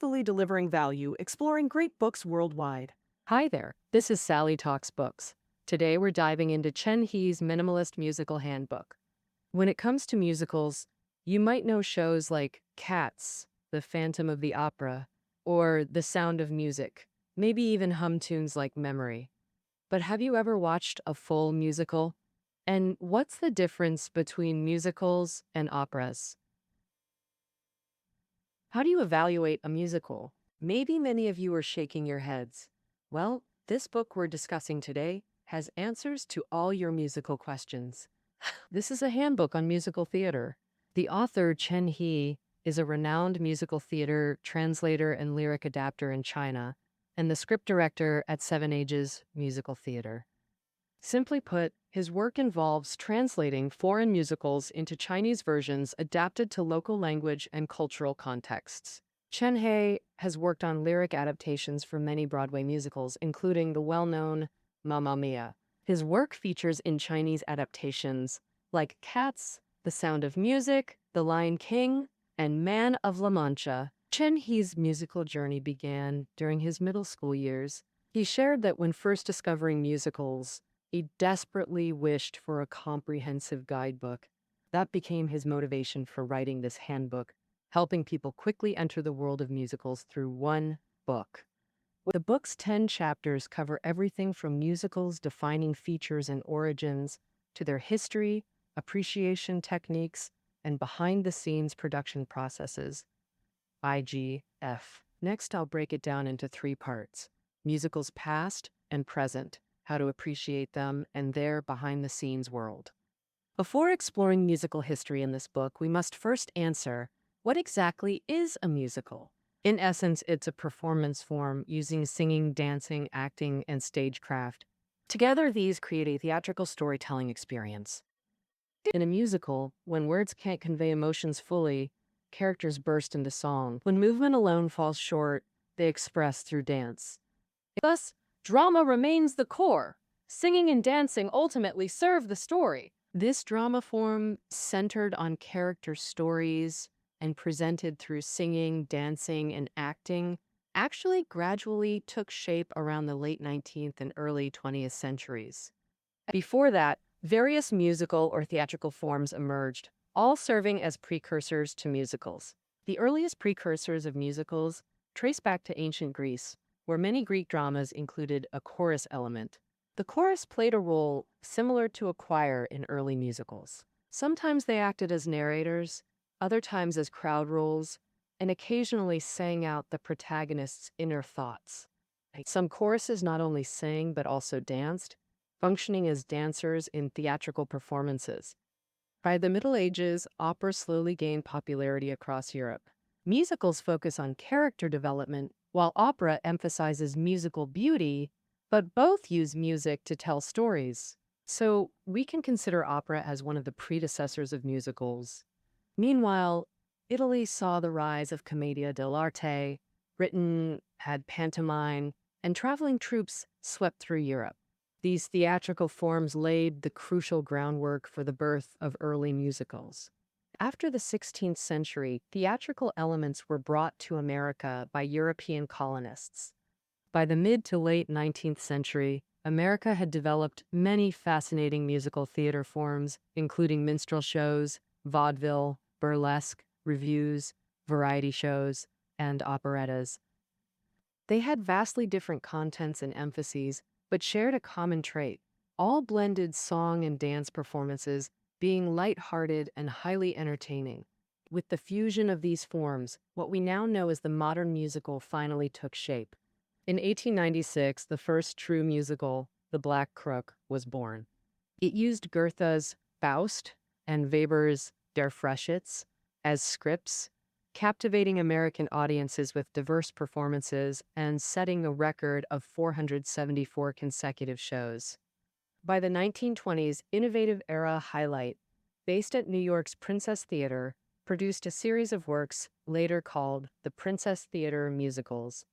artfully delivering value, exploring great books worldwide. Hi there, this is Sally Talks Books. Today we're diving into Cheng He's Minimalist Musical Handbook. When it comes to musicals, you might know shows like Cats, The Phantom of the Opera, or The Sound of Music, maybe even hum tunes like Memory. But have you ever watched a full musical? And what's the difference between musicals and operas? How do you evaluate a musical? Maybe many of you are shaking your heads. Well, this book we're discussing today has answers to all your musical questions. This is a handbook on musical theater. The author, Cheng He, is a renowned musical theater translator and lyric adapter in China, and the script director at Seven Ages Musical Theater. Simply put, his work involves translating foreign musicals into Chinese versions adapted to local language and cultural contexts. Cheng He has worked on lyric adaptations for many Broadway musicals, including the well-known Mamma Mia. His work features in Chinese adaptations like Cats, The Sound of Music, The Lion King, and Man of La Mancha. Cheng He's musical journey began during his middle school years. He shared that when first discovering musicals, he desperately wished for a comprehensive guidebook. That became his motivation for writing this handbook, helping people quickly enter the world of musicals through one book. The book's 10 chapters cover everything from musicals' defining features and origins to their history, appreciation techniques, and behind-the-scenes production processes. IGF. Next, I'll break it down into 3 parts: musicals past and present, how to appreciate them, and their behind-the-scenes world. Before exploring musical history in this book, we must first answer, what exactly is a musical? In essence, it's a performance form using singing, dancing, acting, and stagecraft. Together, these create a theatrical storytelling experience. In a musical, when words can't convey emotions fully, characters burst into song. When movement alone falls short, they express through dance. Thus, drama remains the core. Singing and dancing ultimately serve the story. This drama form, centered on character stories and presented through singing, dancing, and acting, actually gradually took shape around the late 19th and early 20th centuries. Before that, various musical or theatrical forms emerged, all serving as precursors to musicals. The earliest precursors of musicals trace back to ancient Greece, where many Greek dramas included a chorus element. The chorus played a role similar to a choir in early musicals. Sometimes they acted as narrators, other times as crowd roles, and occasionally sang out the protagonist's inner thoughts. Some choruses not only sang but also danced, functioning as dancers in theatrical performances. By the Middle Ages, opera slowly gained popularity across Europe. Musicals focus on character development, while opera emphasizes musical beauty, but both use music to tell stories. So we can consider opera as one of the predecessors of musicals. Meanwhile, Italy saw the rise of commedia dell'arte, Britain had pantomime, and traveling troupes swept through Europe. These theatrical forms laid the crucial groundwork for the birth of early musicals. After the 16th century, theatrical elements were brought to America by European colonists. By the mid to late 19th century, America had developed many fascinating musical theater forms, including minstrel shows, vaudeville, burlesque, revues, variety shows, and operettas. They had vastly different contents and emphases, but shared a common trait. All blended song and dance performances, being light-hearted and highly entertaining. With the fusion of these forms, what we now know as the modern musical finally took shape. In 1896, the first true musical, The Black Crook, was born. It used Goethe's Faust and Weber's Der Freischütz as scripts, captivating American audiences with diverse performances and setting a record of 474 consecutive shows. By the 1920s, Innovative Era Highlight, based at New York's Princess Theater, produced a series of works later called the Princess Theater Musicals.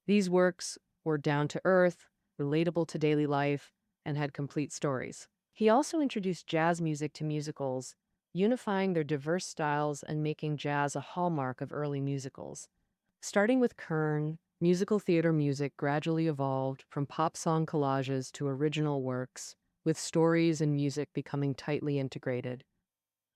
These works were down-to-earth, relatable to daily life, and had complete stories. He also introduced jazz music to musicals, unifying their diverse styles and making jazz a hallmark of early musicals. Starting with Kern, musical theater music gradually evolved from pop song collages to original works, with stories and music becoming tightly integrated.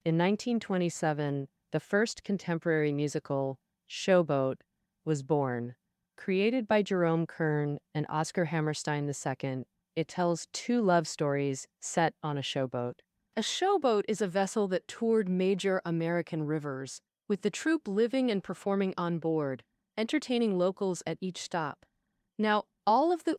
In 1927, the first contemporary musical, Showboat, was born. Created by Jerome Kern and Oscar Hammerstein II, it tells two love stories set on a showboat. A showboat is a vessel that toured major American rivers, with the troupe living and performing on board, entertaining locals at each stop. Now,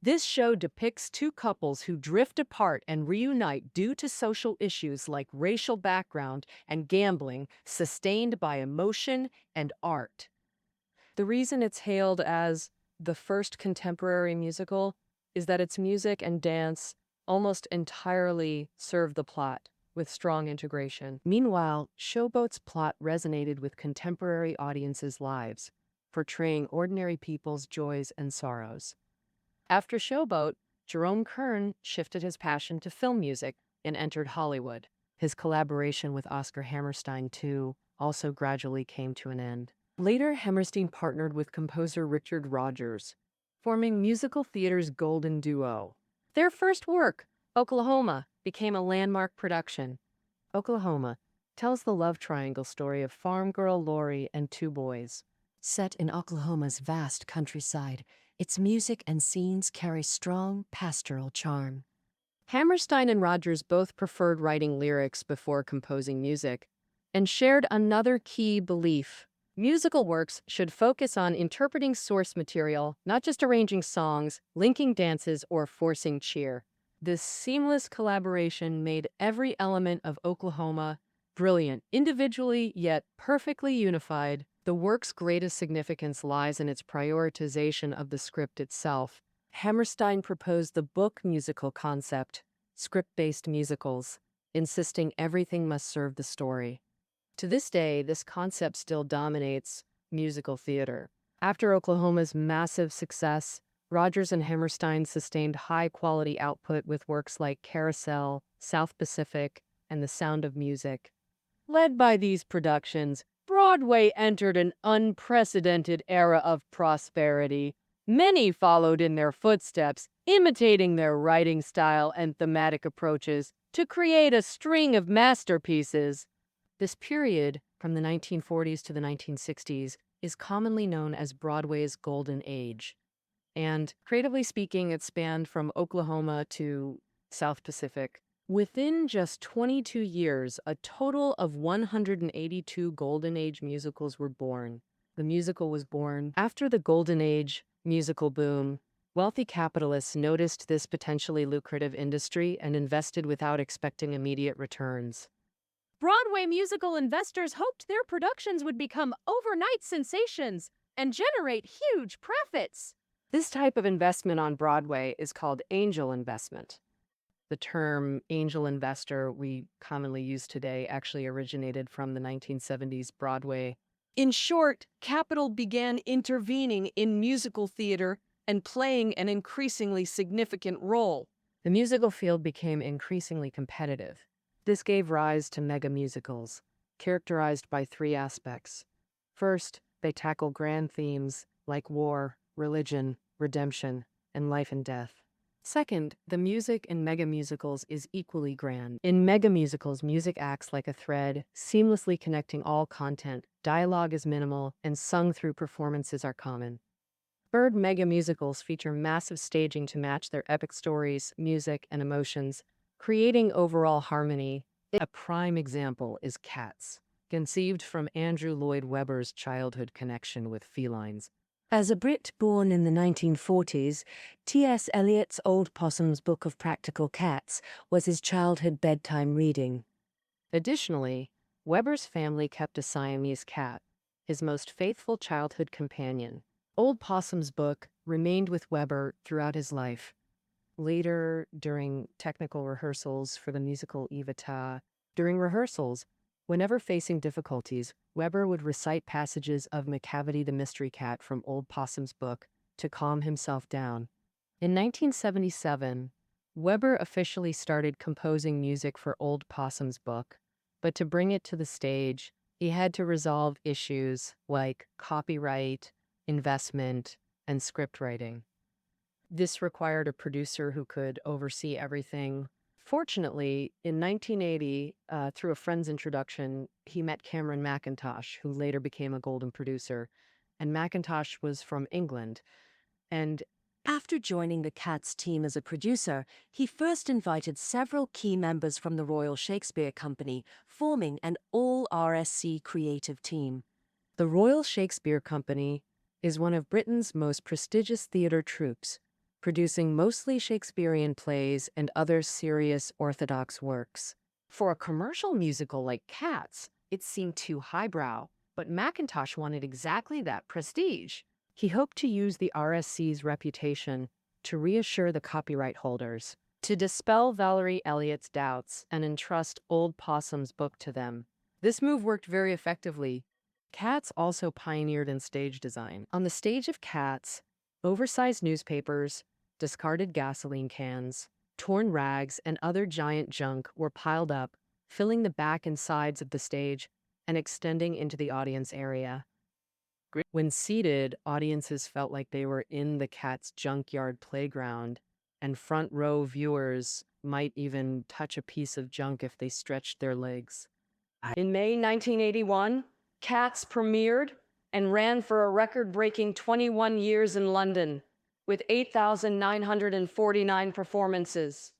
this show depicts two couples who drift apart and reunite due to social issues like racial background and gambling, sustained by emotion and art. The reason it's hailed as the first contemporary musical is that its music and dance almost entirely serve the plot with strong integration. Meanwhile, Showboat's plot resonated with contemporary audiences' lives, portraying ordinary people's joys and sorrows. After Showboat, Jerome Kern shifted his passion to film music and entered Hollywood. His collaboration with Oscar Hammerstein II also gradually came to an end. Later, Hammerstein partnered with composer Richard Rodgers, forming musical theater's golden duo. Their first work, Oklahoma, became a landmark production. Oklahoma tells the love triangle story of farm girl Lori and two boys. Set in Oklahoma's vast countryside, its music and scenes carry strong pastoral charm. Hammerstein and Rodgers both preferred writing lyrics before composing music, and shared another key belief. Musical works should focus on interpreting source material, not just arranging songs, linking dances, or forcing cheer. This seamless collaboration made every element of Oklahoma brilliant, individually yet perfectly unified. The work's greatest significance lies in its prioritization of the script itself. Hammerstein proposed the book musical concept, script-based musicals, insisting everything must serve the story. To this day, this concept still dominates musical theater. After Oklahoma's massive success, Rodgers and Hammerstein sustained high-quality output with works like Carousel, South Pacific, and The Sound of Music. Led by these productions, Broadway entered an unprecedented era of prosperity. Many followed in their footsteps, imitating their writing style and thematic approaches to create a string of masterpieces. This period, from the 1940s to the 1960s, is commonly known as Broadway's Golden Age. And creatively speaking, it spanned from Oklahoma to South Pacific. Within just 22 years, a total of 182 Golden Age musicals were born. The musical was born after the Golden Age musical boom. Wealthy capitalists noticed this potentially lucrative industry and invested without expecting immediate returns. Broadway musical investors hoped their productions would become overnight sensations and generate huge profits. This type of investment on Broadway is called angel investment. The term angel investor we commonly use today actually originated from the 1970s Broadway. In short, capital began intervening in musical theater and playing an increasingly significant role. The musical field became increasingly competitive. This gave rise to mega musicals, characterized by three aspects. First, they tackle grand themes like war, religion, redemption, and life and death. Second, the music in mega musicals is equally grand. In mega musicals, music acts like a thread, seamlessly connecting all content. Dialogue is minimal, and sung-through performances are common. Third, mega musicals feature massive staging to match their epic stories, music, and emotions, creating overall harmony. A prime example is Cats, conceived from Andrew Lloyd Webber's childhood connection with felines. As a Brit born in the 1940s, T.S. Eliot's Old Possum's Book of Practical Cats was his childhood bedtime reading. Additionally, Webber's family kept a Siamese cat, his most faithful childhood companion. Old Possum's book remained with Webber throughout his life. Later, during technical rehearsals for the musical Evita, whenever facing difficulties, Webber would recite passages of Macavity the Mystery Cat from Old Possum's book to calm himself down. In 1977, Webber officially started composing music for Old Possum's book, but to bring it to the stage, he had to resolve issues like copyright, investment, and script writing. This required a producer who could oversee everything. Fortunately, in 1980, through a friend's introduction, he met Cameron Mackintosh, who later became a Golden producer. And Mackintosh was from England. And After joining the Cats team as a producer, he first invited several key members from the Royal Shakespeare Company, forming an all-RSC creative team. the Royal Shakespeare Company is one of Britain's most prestigious theatre troupes, producing mostly Shakespearean plays and other serious orthodox works. For a commercial musical like Cats, it seemed too highbrow, but Mackintosh wanted exactly that prestige. He hoped to use the RSC's reputation to reassure the copyright holders, to dispel Valerie Elliott's doubts and entrust Old Possum's book to them. This move worked very effectively. Cats also pioneered in stage design. On the stage of Cats, oversized newspapers, discarded gasoline cans, torn rags, and other giant junk were piled up, filling the back and sides of the stage and extending into the audience area. When seated, audiences felt like they were in the Cats' junkyard playground, and front row viewers might even touch a piece of junk if they stretched their legs. In May 1981, Cats premiered and ran for a record-breaking 21 years in London, with 8,949 performances.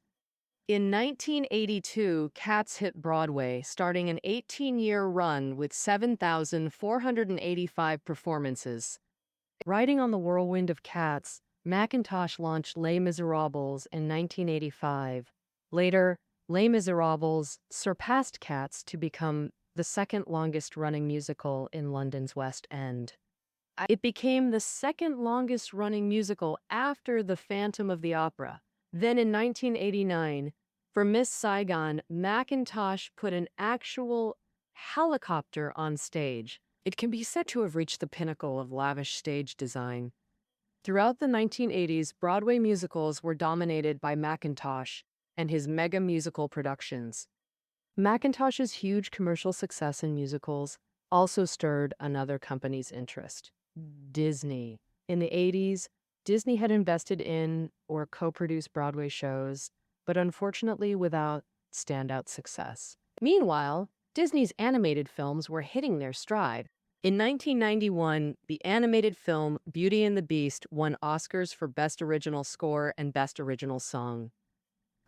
In 1982, Cats hit Broadway, starting an 18-year run with 7,485 performances. Riding on the whirlwind of Cats, Mackintosh launched Les Miserables in 1985. Later, Les Miserables surpassed Cats to become the second longest-running musical in London's West End. It became the second longest-running musical after The Phantom of the Opera. Then in 1989, for Miss Saigon, Mackintosh put an actual helicopter on stage. It can be said to have reached the pinnacle of lavish stage design. Throughout the 1980s, Broadway musicals were dominated by Mackintosh and his mega musical productions. Mackintosh's huge commercial success in musicals also stirred another company's interest, Disney. In the 80s, Disney had invested in or co-produced Broadway shows, but unfortunately without standout success. Meanwhile, Disney's animated films were hitting their stride. In 1991, the animated film Beauty and the Beast won Oscars for Best Original Score and Best Original Song.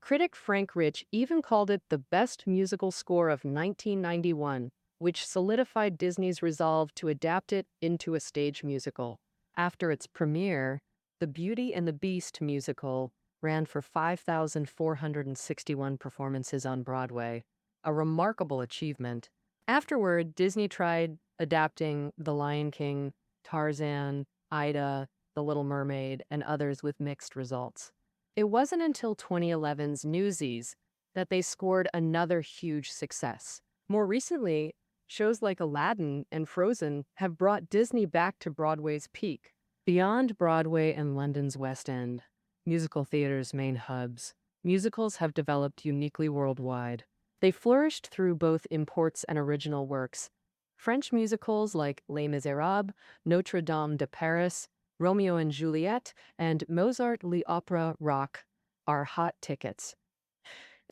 Critic Frank Rich even called it the best musical score of 1991, which solidified Disney's resolve to adapt it into a stage musical. After its premiere, the Beauty and the Beast musical ran for 5,461 performances on Broadway, a remarkable achievement. Afterward, Disney tried adapting The Lion King, Tarzan, Ida, The Little Mermaid, and others with mixed results. It wasn't until 2011's Newsies that they scored another huge success. More recently, shows like Aladdin and Frozen have brought Disney back to Broadway's peak. Beyond Broadway and London's West End, musical theater's main hubs, musicals have developed uniquely worldwide. They flourished through both imports and original works. French musicals like Les Miserables, Notre Dame de Paris, Romeo and Juliet, and Mozart l'Opéra Rock are hot tickets.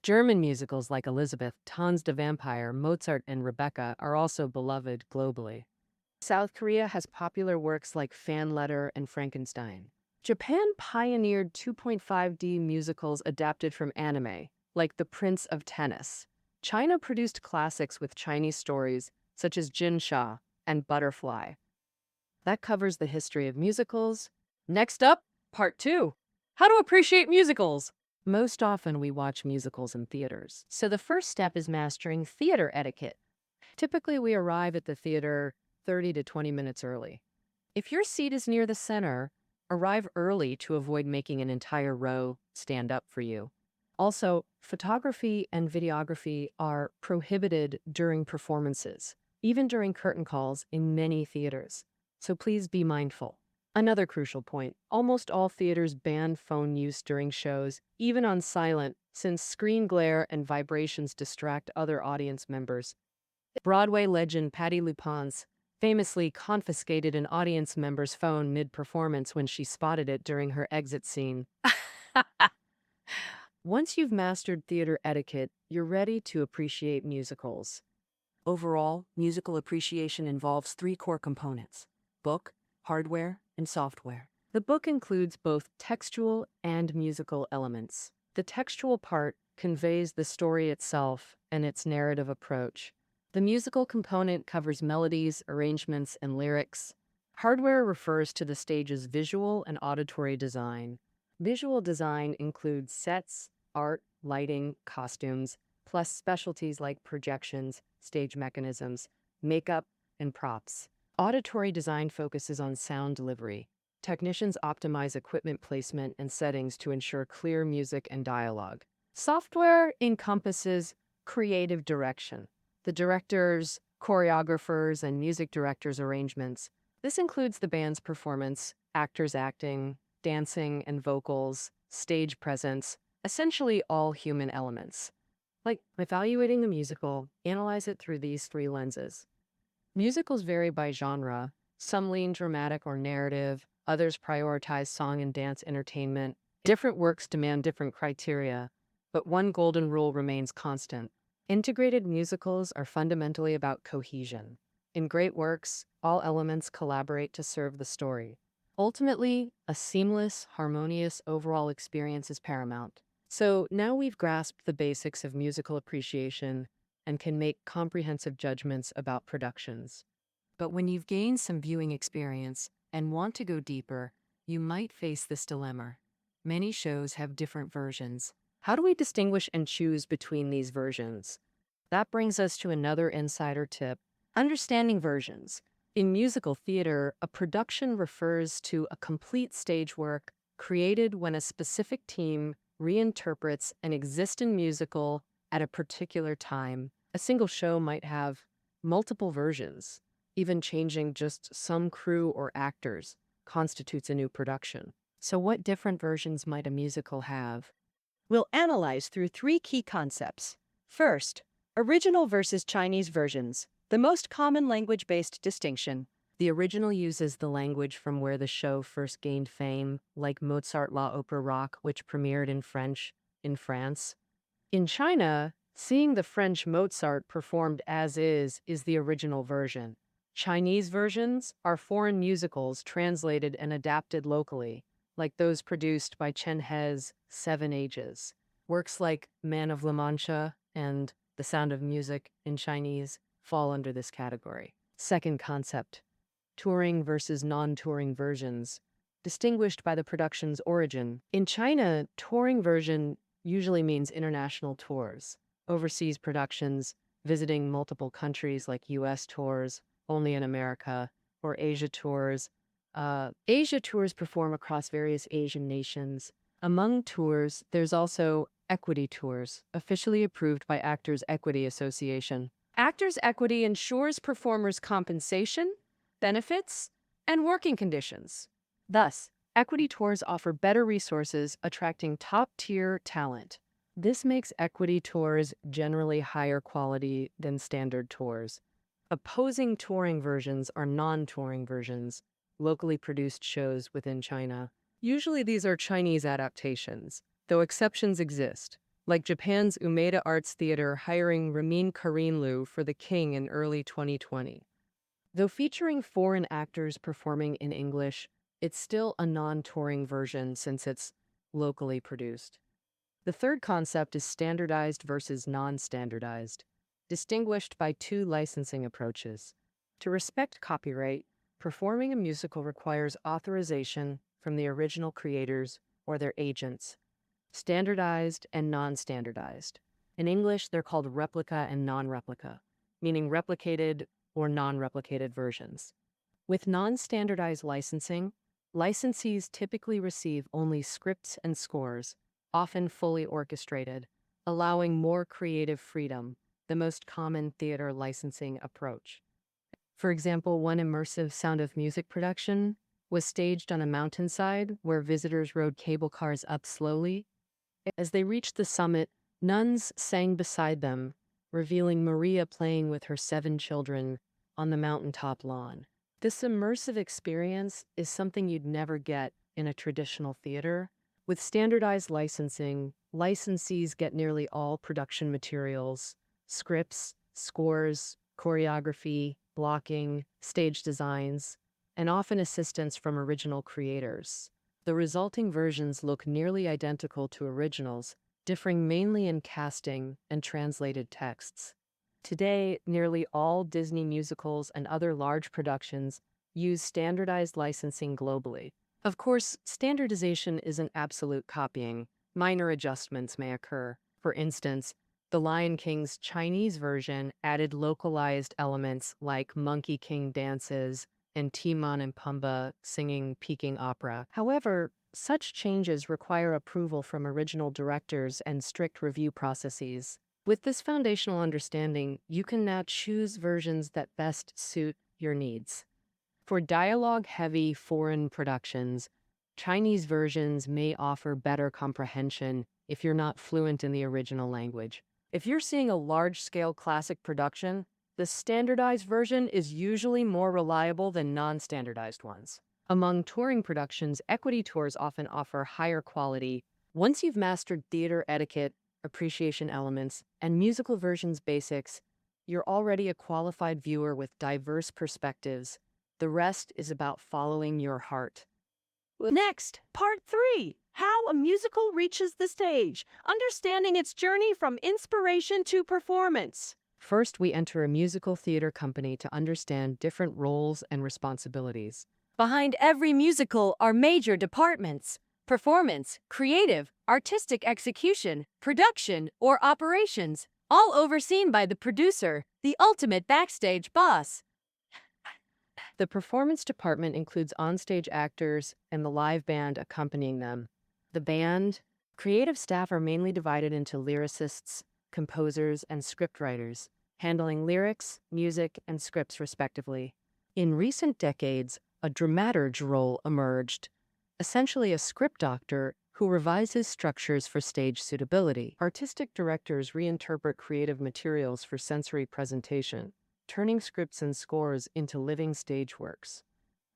German musicals like Elizabeth, Tanz der Vampire, Mozart, and Rebecca are also beloved globally. South Korea has popular works like Fan Letter and Frankenstein. Japan pioneered 2.5D musicals adapted from anime, like The Prince of Tennis. China produced classics with Chinese stories, such as Jin Sha and Butterfly. That covers the history of musicals. Next up, part 2. How to appreciate musicals. Most often we watch musicals in theaters, so the first step is mastering theater etiquette. Typically, we arrive at the theater 30 to 20 minutes early. If your seat is near the center, arrive early to avoid making an entire row stand up for you. Also, photography and videography are prohibited during performances, even during curtain calls in many theaters. So please be mindful. Another crucial point, almost all theaters ban phone use during shows, even on silent, since screen glare and vibrations distract other audience members. Broadway legend Patti LuPone's famously confiscated an audience member's phone mid-performance when she spotted it during her exit scene. Once you've mastered theater etiquette, you're ready to appreciate musicals. Overall, musical appreciation involves three core components: book, hardware, and software. The book includes both textual and musical elements. The textual part conveys the story itself and its narrative approach. The musical component covers melodies, arrangements, and lyrics. Hardware refers to the stage's visual and auditory design. Visual design includes sets, art, lighting, costumes, plus specialties like projections, stage mechanisms, makeup, and props. Auditory design focuses on sound delivery. Technicians optimize equipment placement and settings to ensure clear music and dialogue. Software encompasses creative direction. The directors, choreographers, and music directors' arrangements. This includes the band's performance, actors acting, dancing and vocals, stage presence, essentially all human elements. Like evaluating a musical, analyze it through these three lenses. Musicals vary by genre. Some lean dramatic or narrative, others prioritize song and dance entertainment. Different works demand different criteria, but one golden rule remains constant. Integrated musicals are fundamentally about cohesion. In great works, all elements collaborate to serve the story. Ultimately, a seamless, harmonious overall experience is paramount. So now we've grasped the basics of musical appreciation and can make comprehensive judgments about productions. But when you've gained some viewing experience and want to go deeper, you might face this dilemma. Many shows have different versions. How do we distinguish and choose between these versions? That brings us to another insider tip: understanding versions. In musical theater, a production refers to a complete stage work created when a specific team reinterprets an existing musical at a particular time. A single show might have multiple versions. Even changing just some crew or actors constitutes a new production. So what different versions might a musical have? We'll analyze through three key concepts. First, original versus Chinese versions, the most common language-based distinction. The original uses the language from where the show first gained fame, like Mozart La Opera Rock, which premiered in French in France. In China, seeing the French Mozart performed as is the original version. Chinese versions are foreign musicals translated and adapted locally, like those produced by Cheng He's Seven Ages. Works like Man of La Mancha and The Sound of Music in Chinese fall under this category. Second concept: touring versus non-touring versions, distinguished by the production's origin. In China, touring version usually means international tours, overseas productions, visiting multiple countries like US tours, only in America, or Asia tours. Asia tours perform across various Asian nations. Among tours, there's also equity tours, officially approved by Actors Equity Association. Actors Equity ensures performers' compensation, benefits, and working conditions. Thus, equity tours offer better resources, attracting top-tier talent. This makes equity tours generally higher quality than standard tours. Opposing touring versions are non-touring versions, locally produced shows within China. Usually these are Chinese adaptations, though exceptions exist, like Japan's Umeda Arts Theater hiring Ramin Karimloo for The King in early 2020. Though featuring foreign actors performing in English, it's still a non-touring version since it's locally produced. The third concept is standardized versus non-standardized, distinguished by two licensing approaches. To respect copyright, performing a musical requires authorization from the original creators or their agents. Standardized and non-standardized. In English, they're called replica and non-replica, meaning replicated or non-replicated versions. With non-standardized licensing, licensees typically receive only scripts and scores, often fully orchestrated, allowing more creative freedom, the most common theater licensing approach. For example, one immersive Sound of Music production was staged on a mountainside where visitors rode cable cars up slowly. As they reached the summit, nuns sang beside them, revealing Maria playing with her 7 children on the mountaintop lawn. This immersive experience is something you'd never get in a traditional theater. With standardized licensing, licensees get nearly all production materials, scripts, scores, choreography, blocking, stage designs, and often assistance from original creators. The resulting versions look nearly identical to originals, differing mainly in casting and translated texts. Today, nearly all Disney musicals and other large productions use standardized licensing globally. Of course, standardization isn't absolute copying. Minor adjustments may occur. For instance, The Lion King's Chinese version added localized elements like Monkey King dances and Timon and Pumbaa singing Peking opera. However, such changes require approval from original directors and strict review processes. With this foundational understanding, you can now choose versions that best suit your needs. For dialogue-heavy foreign productions, Chinese versions may offer better comprehension if you're not fluent in the original language. If you're seeing a large-scale classic production, the standardized version is usually more reliable than non-standardized ones. Among touring productions, equity tours often offer higher quality. Once you've mastered theater etiquette, appreciation elements, and musical versions basics, you're already a qualified viewer with diverse perspectives. The rest is about following your heart. Next, part 3. How a musical reaches the stage, understanding its journey from inspiration to performance. First, we enter a musical theater company to understand different roles and responsibilities. Behind every musical are major departments: performance, creative, artistic execution, production, or operations, all overseen by the producer, the ultimate backstage boss. The performance department includes onstage actors and the live band accompanying them. The band, creative staff are mainly divided into lyricists, composers, and scriptwriters, handling lyrics, music, and scripts respectively. In recent decades, a dramaturge role emerged, essentially a script doctor who revises structures for stage suitability. Artistic directors reinterpret creative materials for sensory presentation, turning scripts and scores into living stage works.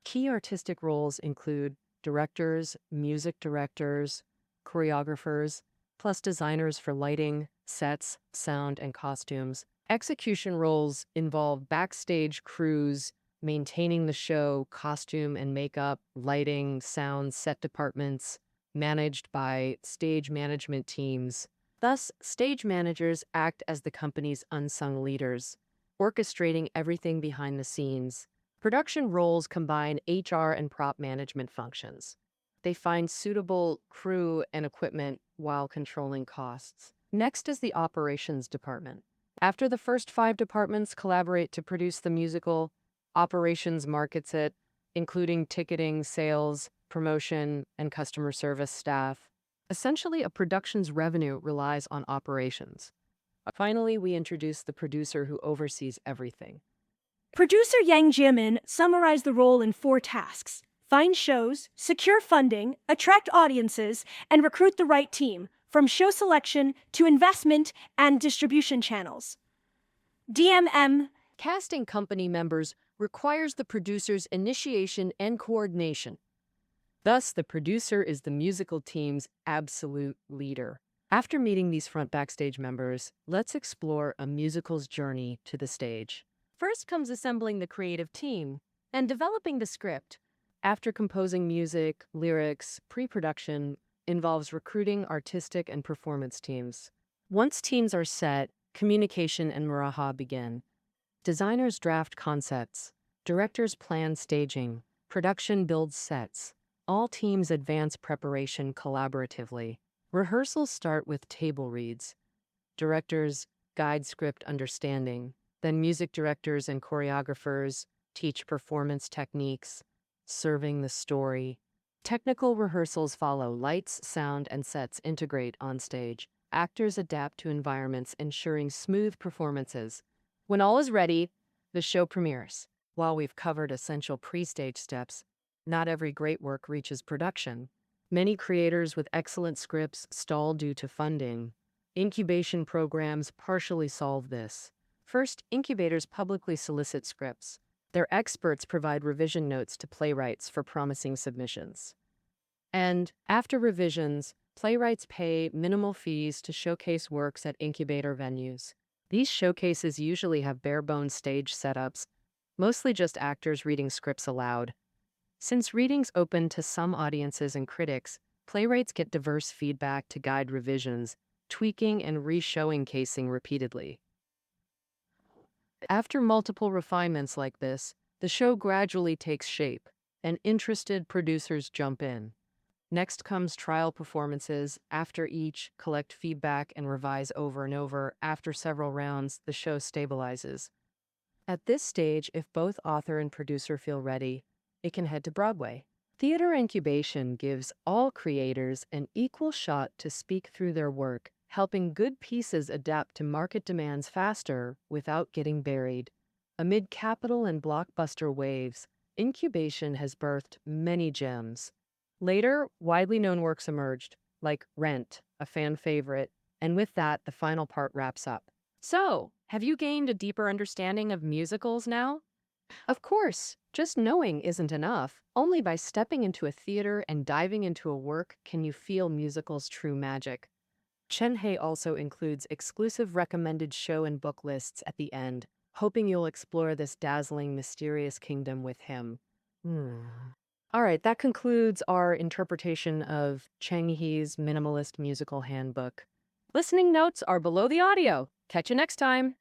Key artistic roles include directors, music directors, choreographers, plus designers for lighting, sets, sound, and costumes. Execution roles involve backstage crews, maintaining the show, costume and makeup, lighting, sound, set departments, managed by stage management teams. Thus, stage managers act as the company's unsung leaders, orchestrating everything behind the scenes. Production roles combine HR and prop management functions. They find suitable crew and equipment while controlling costs. Next is the operations department. After the first 5 departments collaborate to produce the musical, operations markets it, including ticketing, sales, promotion, and customer service staff. Essentially, a production's revenue relies on operations. Finally, we introduce the producer who oversees everything. Producer Yang Jiamin summarized the role in 4 tasks: find shows, secure funding, attract audiences, and recruit the right team, from show selection to investment and distribution channels. DMM. Casting company members requires the producer's initiation and coordination. Thus, the producer is the musical team's absolute leader. After meeting these front backstage members, let's explore a musical's journey to the stage. First comes assembling the creative team and developing the script. After composing music, lyrics, pre-production involves recruiting artistic and performance teams. Once teams are set, communication and maraha begin. Designers draft concepts, directors plan staging, production builds sets. All teams advance preparation collaboratively. Rehearsals start with table reads. Directors guide script understanding. Then music directors and choreographers teach performance techniques, serving the story. Technical rehearsals follow. Lights, sound, and sets integrate on stage. Actors adapt to environments, ensuring smooth performances. When all is ready, the show premieres. While we've covered essential pre-stage steps, not every great work reaches production. Many creators with excellent scripts stall due to funding. Incubation programs partially solve this. First, incubators publicly solicit scripts. Their experts provide revision notes to playwrights for promising submissions. And after revisions, playwrights pay minimal fees to showcase works at incubator venues. These showcases usually have bare-bones stage setups, mostly just actors reading scripts aloud. Since readings open to some audiences and critics, playwrights get diverse feedback to guide revisions, tweaking and re-showing casing repeatedly. After multiple refinements like this, the show gradually takes shape, and interested producers jump in. Next comes trial performances. After each, collect feedback and revise over and over. After several rounds, the show stabilizes. At this stage, if both author and producer feel ready, it can head to Broadway. Theater incubation gives all creators an equal shot to speak through their work, helping good pieces adapt to market demands faster without getting buried. Amid capital and blockbuster waves, incubation has birthed many gems. Later, widely known works emerged, like Rent, a fan favorite, and with that, the final part wraps up. So, have you gained a deeper understanding of musicals now? Of course, just knowing isn't enough. Only by stepping into a theater and diving into a work can you feel musicals' true magic. Cheng He also includes exclusive recommended show and book lists at the end, hoping you'll explore this dazzling, mysterious kingdom with him. All right, that concludes our interpretation of Cheng He's minimalist musical handbook. Listening notes are below the audio. Catch you next time.